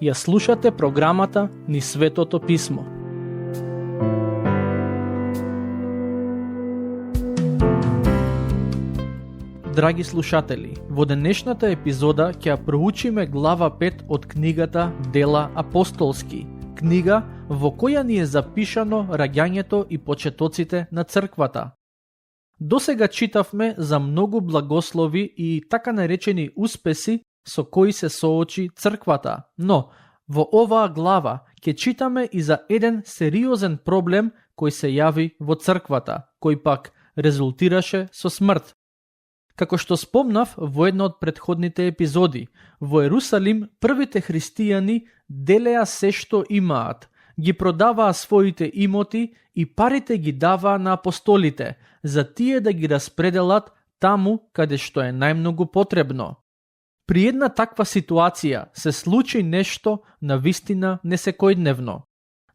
Ја слушате програмата Низ Светото Писмо. Драги слушатели, во денешната епизода ќе ја проучиме глава 5 од книгата Дела апостолски, книга во која ни е запишано раѓањето и почетоците на црквата. Досега читавме за многу благослови и така наречени успеси со кои се соочи црквата, но во оваа глава ќе читаме и за еден сериозен проблем кој се јави во црквата, кој пак резултираше со смрт. Како што спомнав во една од претходните епизоди, во Ерусалим првите христијани делеа се што имаат, ги продаваа своите имоти и парите ги даваа на апостолите, за тие да ги распределат таму каде што е најмногу потребно. При една таква ситуација се случи нешто навистина несекојдневно.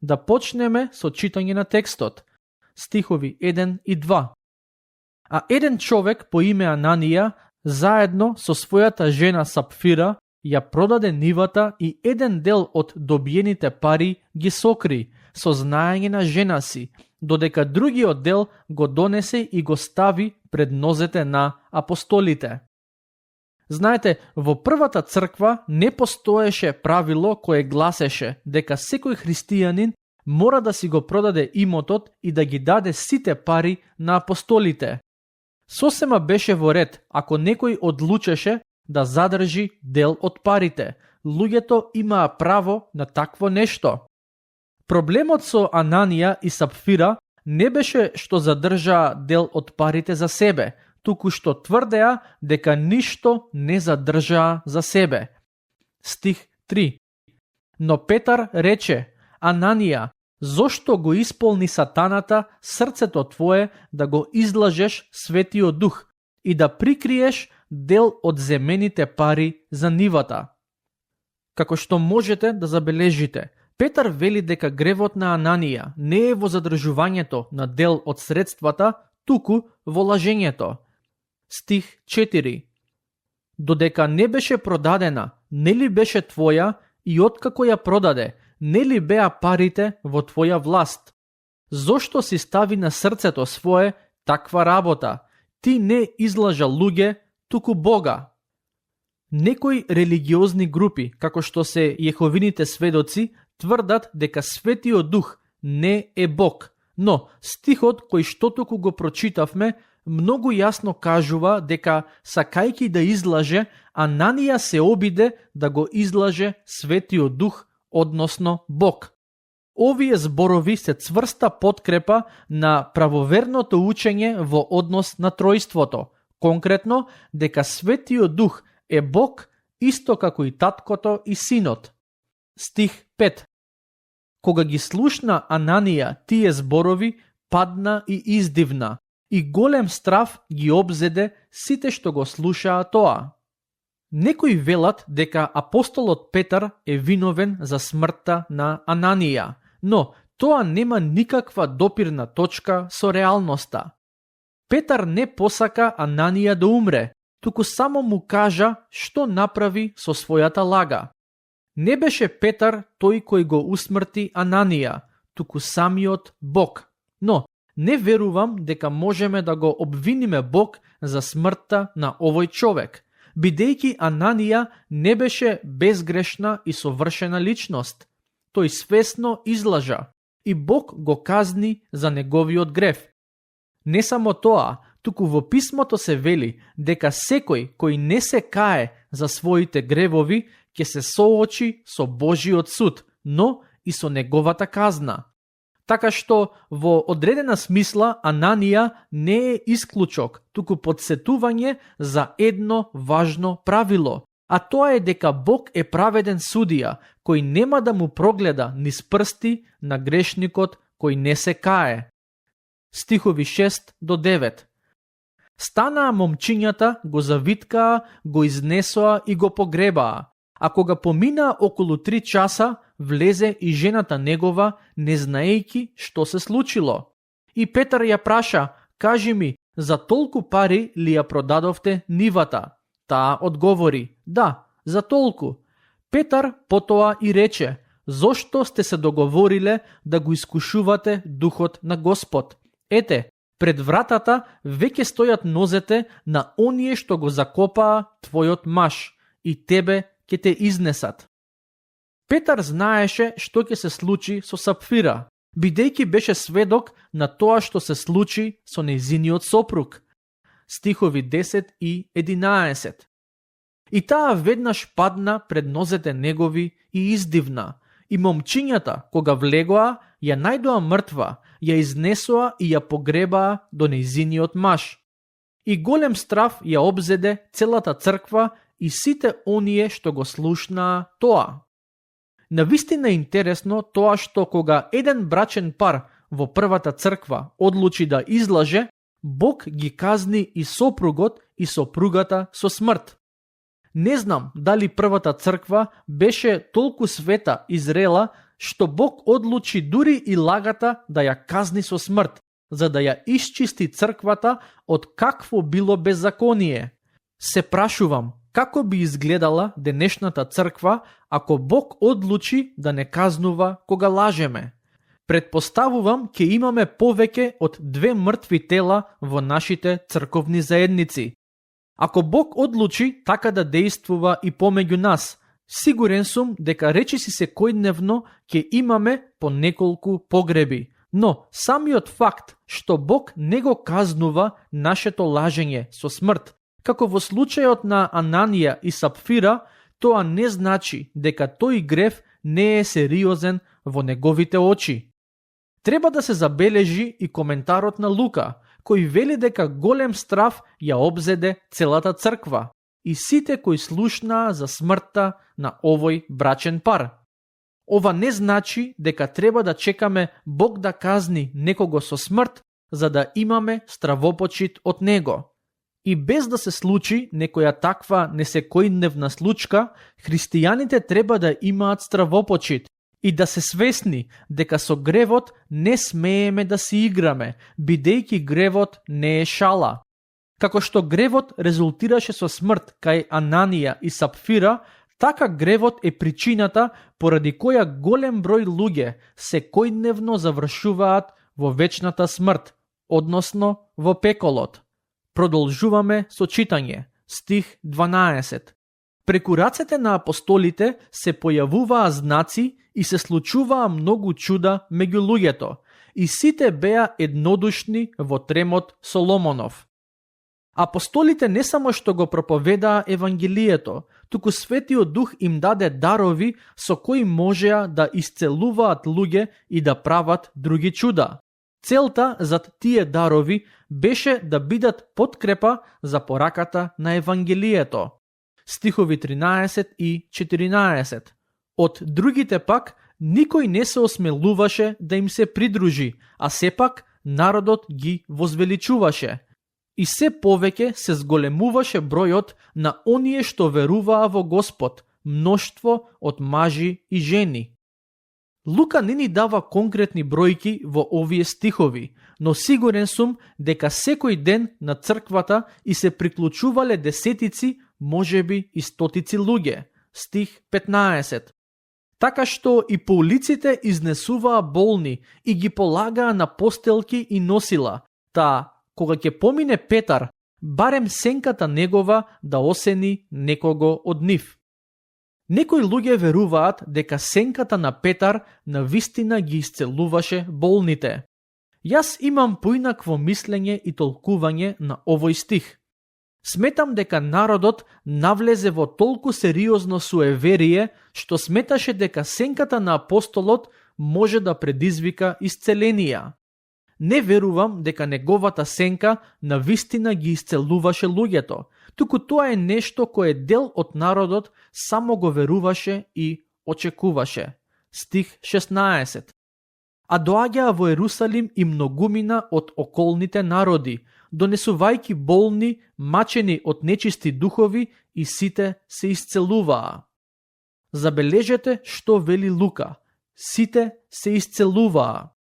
Да почнеме со читање на текстот, стихови 1 и 2. А еден човек по име Ананија, заедно со својата жена Сапфира, ја продаде нивата и еден дел од добиените пари ги сокри, со знаење на жена си, додека другиот дел го донесе и го стави пред нозете на апостолите. Знаете, во првата црква не постоеше правило кое гласеше дека секој христијанин мора да си го продаде имотот и да ги даде сите пари на апостолите. Сосема беше во ред ако некој одлучеше да задржи дел од парите. Луѓето имаа право на такво нешто. Проблемот со Ананија и Сапфира не беше што задржаа дел од парите за себе, туку што тврдеа дека ништо не задржаа за себе. Стих 3. Но Петар рече: Ананија, зошто го исполни сатаната срцето твое да го излажеш Светиот Дух и да прикриеш дел од земените пари за нивата? Како што можете да забележите, Петар вели дека гревот на Ананија не е во задржувањето на дел од средствата, туку во лажењето. Стих 4. Додека не беше продадена, нели беше твоја, и откако ја продаде, нели беа парите во твоја власт? Зошто си стави на срцето свое таква работа? Ти не излажа луѓе, туку Бога. Некои религиозни групи, како што се Јеховините сведоци, тврдат дека Светиот Дух не е Бог, но стихот кој што туку го прочитавме многу јасно кажува дека сакајки да излаже, Ананија се обиде да го излаже Светиот Дух, односно Бог. Овие зборови се цврста подкрепа на правоверното учење во однос на тројството, конкретно дека Светиот Дух е Бог исто како и таткото и синот. Стих 5. Кога ги слушна Ананија тие зборови, падна и издивна, и голем страв ги обзеде сите што го слушаа тоа. Некои велат дека апостолот Петар е виновен за смртта на Ананија, но тоа нема никаква допирна точка со реалноста. Петар не посака Ананија да умре, туку само му кажа што направи со својата лага. Не беше Петар тој кој го усмрти Ананија, туку самиот Бог. Но не верувам дека можеме да го обвиниме Бог за смртта на овој човек, бидејќи Ананија не беше безгрешна и совршена личност. Тој свесно излажа и Бог го казни за неговиот грев. Не само тоа, туку во писмото се вели дека секој кој не се кае за своите гревови ќе се соочи со Божиот суд, но и со неговата казна. Така што во одредена смисла Ананија не е исклучок, туку подсетување за едно важно правило, а тоа е дека Бог е праведен судија, кој нема да му прогледа низ прсти на грешникот кој не се кае. Стихови 6 до 9. Станаа момчињата, го завиткаа, го изнесоа и го погребаа, а кога поминаа околу 3 часа, влезе и жената негова, не знаејќи што се случило. И Петар ја праша: кажи ми, за толку пари ли ја продадовте нивата? Таа одговори, да, за толку. Петар потоа и рече, зошто сте се договориле да го искушувате духот на Господ? Ете, пред вратата веќе стојат нозете на оние што го закопаа твојот маж и тебе ќе те изнесат. Петар знаеше што ќе се случи со Сапфира, бидејќи беше сведок на тоа што се случи со нејзиниот сопруг. Стихови 10 и 11. И таа веднаш падна пред нозете негови и издивна, и момчињата, кога влегоа, ја најдоа мртва, ја изнесоа и ја погребаа до нејзиниот маж. И голем страв ја обзеде целата црква и сите оние што го слушнаа тоа. Навистина интересно тоа што кога еден брачен пар во првата црква одлучи да излаже, Бог ги казни и сопругот и сопругата со смрт. Не знам дали првата црква беше толку света и зрела што Бог одлучи дури и лагата да ја казни со смрт, за да ја исчисти црквата од какво било беззаконие. Се прашувам, како би изгледала денешната црква ако Бог одлучи да не казнува кога лажеме? Предпоставувам ќе имаме повеќе од 2 мртви тела во нашите црковни заедници. Ако Бог одлучи така да действува и помеѓу нас, сигурен сум дека речиси секојдневно ќе имаме по неколку погреби. Но самиот факт што Бог не го казнува нашето лажење со смрт, како во случајот на Ананија и Сапфира, тоа не значи дека тој грев не е сериозен во неговите очи. Треба да се забележи и коментарот на Лука, кој вели дека голем страв ја обзеде целата црква и сите кои слушнаа за смртта на овој брачен пар. Ова не значи дека треба да чекаме Бог да казни некого со смрт, за да имаме стравопочит од него. И без да се случи некоја таква несекојдневна случка, христијаните треба да имаат стравопочит и да се свесни дека со гревот не смееме да си играме, бидејќи гревот не е шала. Како што гревот резултираше со смрт кај Ананија и Сапфира, така гревот е причината поради која голем број луѓе секојдневно завршуваат во вечната смрт, односно во пеколот. Продолжуваме со читање. Стих 12. Преку рацете на апостолите се појавуваа знаци и се случуваа многу чуда меѓу луѓето, и сите беа еднодушни во тремот Соломонов. Апостолите не само што го проповедаа Евангелието, туку Светиот Дух им даде дарови со кои можеа да исцелуваат луѓе и да прават други чуда. Целта зад тие дарови беше да бидат подкрепа за пораката на Евангелието. Стихови 13 и 14. Од другите пак, никој не се осмелуваше да им се придружи, а сепак народот ги возвеличуваше. И се повеќе се зголемуваше бројот на оние што веруваа во Господ, мноштво од мажи и жени. Лука не ни дава конкретни бројки во овие стихови, но сигурен сум дека секој ден на црквата и се приклучувале десетици, можеби и стотици луѓе. Стих 15. Така што и по улиците изнесуваа болни и ги полагаа на постелки и носила, таа кога ќе помине Петар, барем сенката негова да осени некого од нив. Некои луѓе веруваат дека сенката на Петар навистина ги исцелуваше болните. Јас имам поинакво мислење и толкување на овој стих. Сметам дека народот навлезе во толку сериозно суеверие, што сметаше дека сенката на апостолот може да предизвика исцеленија. Не верувам дека неговата сенка навистина ги исцелуваше луѓето, туку тоа е нешто кое дел од народот само го веруваше и очекуваше. Стих 16. А доаѓаа во Ерусалим и многумина од околните народи, донесувајќи болни, мачени од нечисти духови, и сите се исцелуваа. Забележете што вели Лука. Сите се исцелуваа.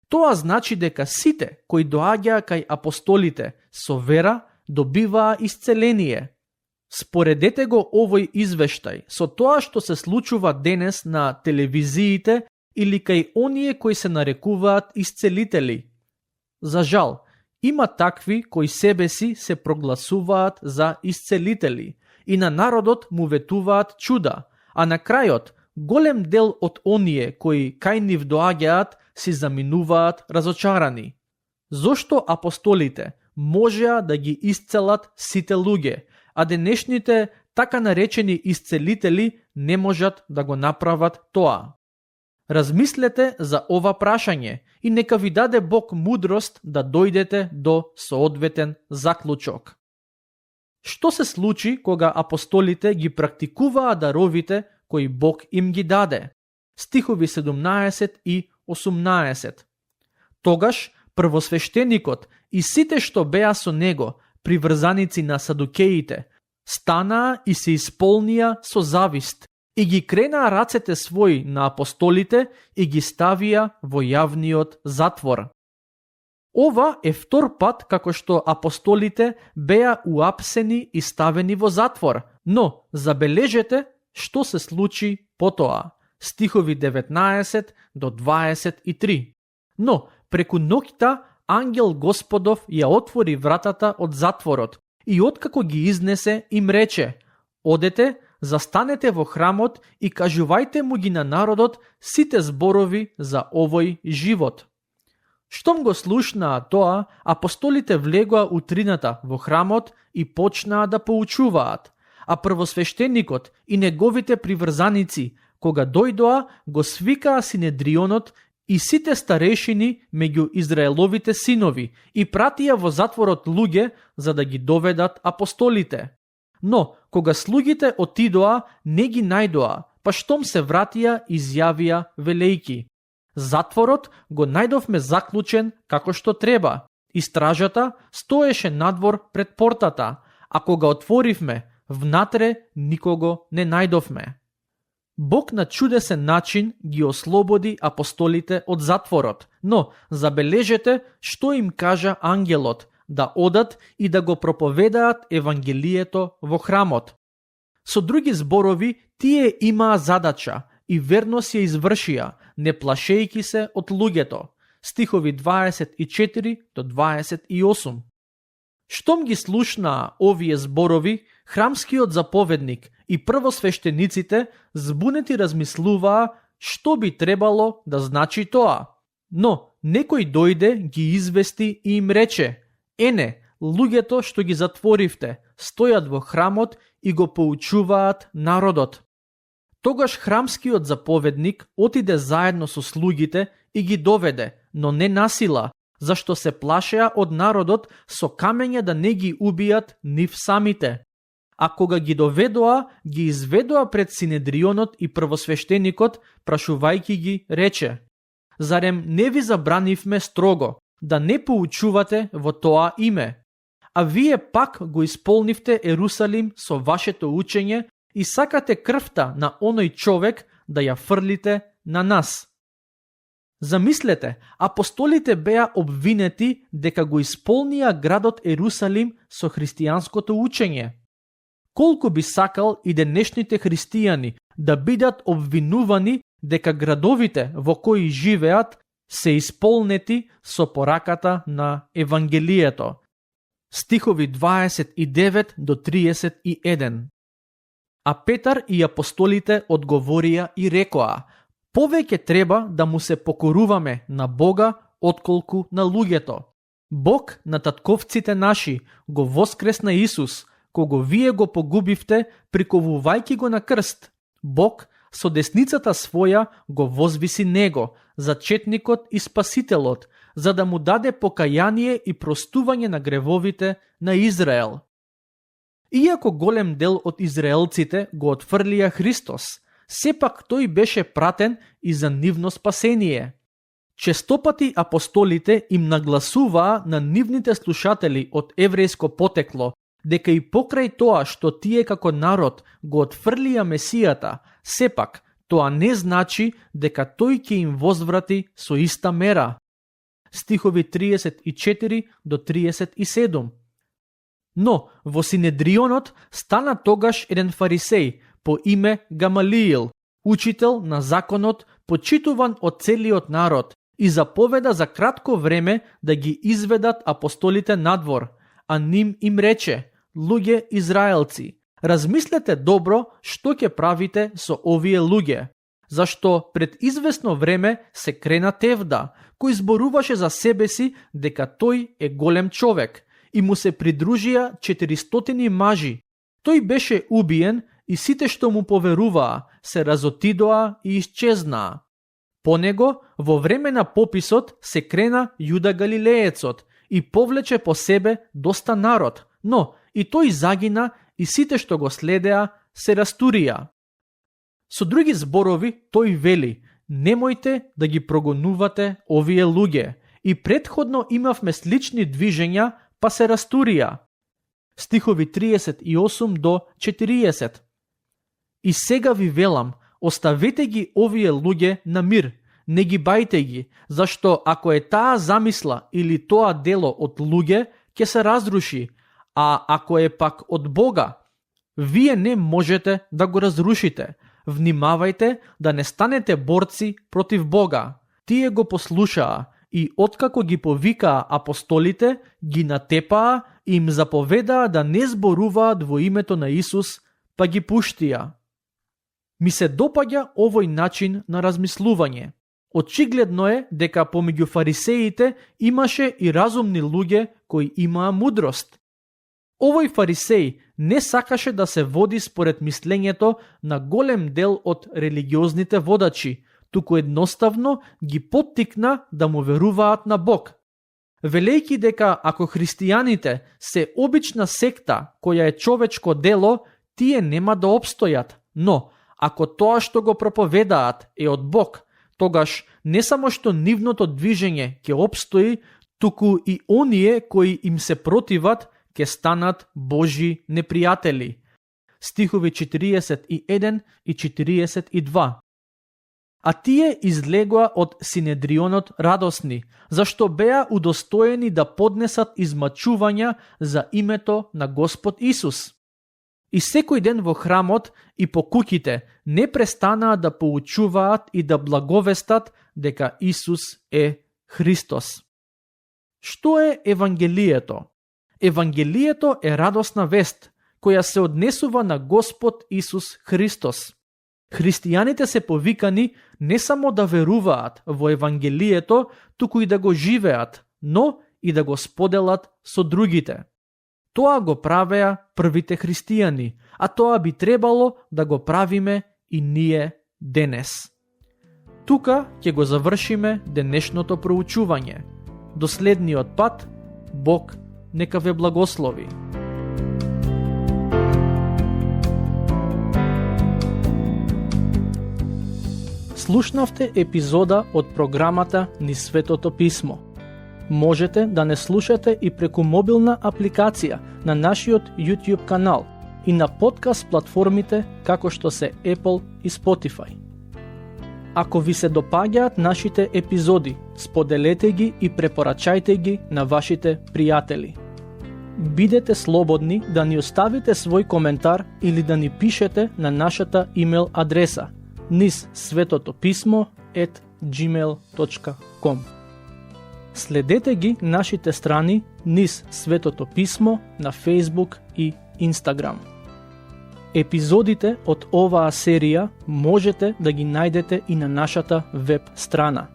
Тоа значи дека сите кои доаѓаа кај апостолите со вера добиваа исцеление. Споредете го овој извештај со тоа што се случува денес на телевизиите или кај оние кои се нарекуваат исцелители. За жал, има такви кои себе си се прогласуваат за исцелители и на народот му ветуваат чуда, а на крајот голем дел од оние кои кај нив доаѓаат си заминуваат разочарани. Зошто апостолите можеа да ги исцелат сите луѓе, а денешните така наречени исцелители не можат да го направат тоа? Размислете за ова прашање и нека ви даде Бог мудрост да дојдете до соодветен заклучок. Што се случи кога апостолите ги практикуваа даровите кои Бог им ги даде? Стихови 17 и 18. Тогаш првосвештеникот и сите што беа со него, приврзаници на садукеите, станаа и се исполнија со завист и ги кренаа рацете своји на апостолите и ги ставија во јавниот затвор. Ова е втор пат како што апостолите беа уапсени и ставени во затвор, но забележете што се случи потоа. Стихови 19 до 23. Но преку ноќта ангел Господов ја отвори вратата од затворот и откако ги изнесе им рече: одете, застанете во храмот и кажувајте му ги на народот сите зборови за овој живот. Штом го слушнаа тоа, апостолите влегоа утрината во храмот и почнаа да поучуваат, а првосвештеникот и неговите приврзаници, кога дојдоа, го свикаа Синедрионот и сите старешини меѓу Израеловите синови и пратија во затворот луѓе за да ги доведат апостолите. Но, кога слугите отидоа, не ги најдоа, па штом се вратија, изјавија велејки: затворот го најдовме заклучен како што треба, и стражата стоеше надвор пред портата, а кога отворивме, внатре никого не најдовме. Бог на чудесен начин ги ослободи апостолите од затворот, но забележете што им кажа ангелот: да одат и да го проповедаат евангелието во храмот. Со други зборови, тие имаа задача и верно си ја извршија, не плашејки се од луѓето. Стихови 24 до 28. Штом ги слушнаа овие зборови, храмскиот заповедник и првосвештениците збунети размислуваа што би требало да значи тоа. Но некој дојде, ги извести и им рече: ене, луѓето што ги затворивте стојат во храмот и го поучуваат народот. Тогаш храмскиот заповедник отиде заедно со слугите и ги доведе, но не насила, зашто се плашеа од народот со камења да не ги убијат нив самите. А кога ги доведоа, ги изведоа пред Синедрионот и првосвештеникот, прашувајќи ги, рече: зарем не ви забранивме строго да не поучувате во тоа име? А вие пак го исполнивте Ерусалим со вашето учење и сакате крвта на оној човек да ја фрлите на нас. Замислете, апостолите беа обвинети дека го исполнија градот Ерусалим со христијанското учење. Колку би сакал и денешните христијани да бидат обвинувани дека градовите во кои живеат се исполнети со пораката на Евангелието. Стихови 29 до 31. А Петар и апостолите одговорија и рекоа: повеќе треба да му се покоруваме на Бога отколку на луѓето. Бог на татковците наши го воскресна Исус, кого вие го погубивте приковувајќи го на крст. Бог со десницата своја го возвиси него, зачетникот и спасителот, за да му даде покаяние и простување на гревовите на Израел. Иако голем дел од израелците го отфрлија Христос, сепак тој беше пратен и за нивно спасение. Честопати апостолите им нагласуваа на нивните слушатели од еврејско потекло дека и покрај тоа што тие како народ го отфрлија Месијата, сепак тоа не значи дека тој ќе им возврати со иста мера. стихови 34 до 37. Но во Синедрионот стана тогаш еден фарисеј по име Гамалиил, учител на законот, почитуван од целиот народ, и заповеда за кратко време да ги изведат апостолите надвор, а ним им рече: луѓе израелци, размислете добро што ќе правите со овие луѓе, зашто пред известно време се крена Тевда, кој зборуваше за себе си дека тој е голем човек, и му се придружија 400 мажи. Тој беше убиен и сите што му поверуваа се разотидоа и исчезнаа. По него, во време на пописот, се крена Јуда Галилеецот и повлече по себе доста народ, но и тој загина и сите што го следеа се растурија. Со други зборови, тој вели: немојте да ги прогонувате овие луѓе, и претходно имавме слични движења, па се растурија. Стихови 38 до 40. И сега ви велам, оставете ги овие луѓе на мир, не ги бајте ги, зашто ако е таа замисла или тоа дело од луѓе, ќе се разруши, а ако е пак од Бога, вие не можете да го разрушите. Внимавајте да не станете борци против Бога. Тие го послушаа и откако ги повикаа апостолите, ги натепаа и им заповедаа да не зборуваат во името на Исус, па ги пуштија. Ми се допаѓа овој начин на размислување. Очигледно е дека помеѓу фарисеите имаше и разумни луѓе кои имаа мудрост. Овој фарисеј не сакаше да се води според мислењето на голем дел од религиозните водачи, туку едноставно ги поттикна да му веруваат на Бог. Велејќи дека ако христијаните се обична секта која е човечко дело, тие нема да опстојат, но ако тоа што го проповедаат е од Бог, тогаш не само што нивното движење ќе опстои, туку и оние кои им се противат ќе станат Божји непријатели. Стихови 41 и 42. А тие излегоа од Синедрионот радосни, зашто беа удостоени да поднесат измачувања за името на Господ Исус. И секој ден во храмот и по куќите не престанаа да поучуваат и да благовестат дека Исус е Христос. Што е Евангелието? Евангелието е радосна вест, која се однесува на Господ Исус Христос. Христијаните се повикани не само да веруваат во Евангелието, туку и да го живеат, но и да го споделат со другите. Тоа го правеа првите христијани, а тоа би требало да го правиме и ние денес. Тука ќе го завршиме денешното проучување. До следниот пат, Бог нека ве благослови. Слушнавте епизода од програмата Низ Светото Писмо. Можете да не слушате и преку мобилна апликација на нашиот YouTube канал и на подкаст платформите како што се Apple и Spotify. Ако ви се допаѓаат нашите епизоди, споделете ги и препорачајте ги на вашите пријатели. Бидете слободни да ни оставите свој коментар или да ни пишете на нашата имейл адреса nizsvetotopismo@gmail.com. Следете ги нашите страни Низ Светото Писмо на Facebook и Instagram. Епизодите од оваа серија можете да ги најдете и на нашата веб страна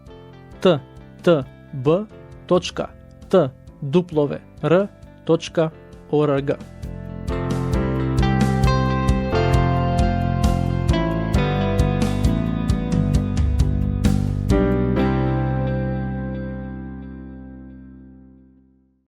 ttb.twr.org.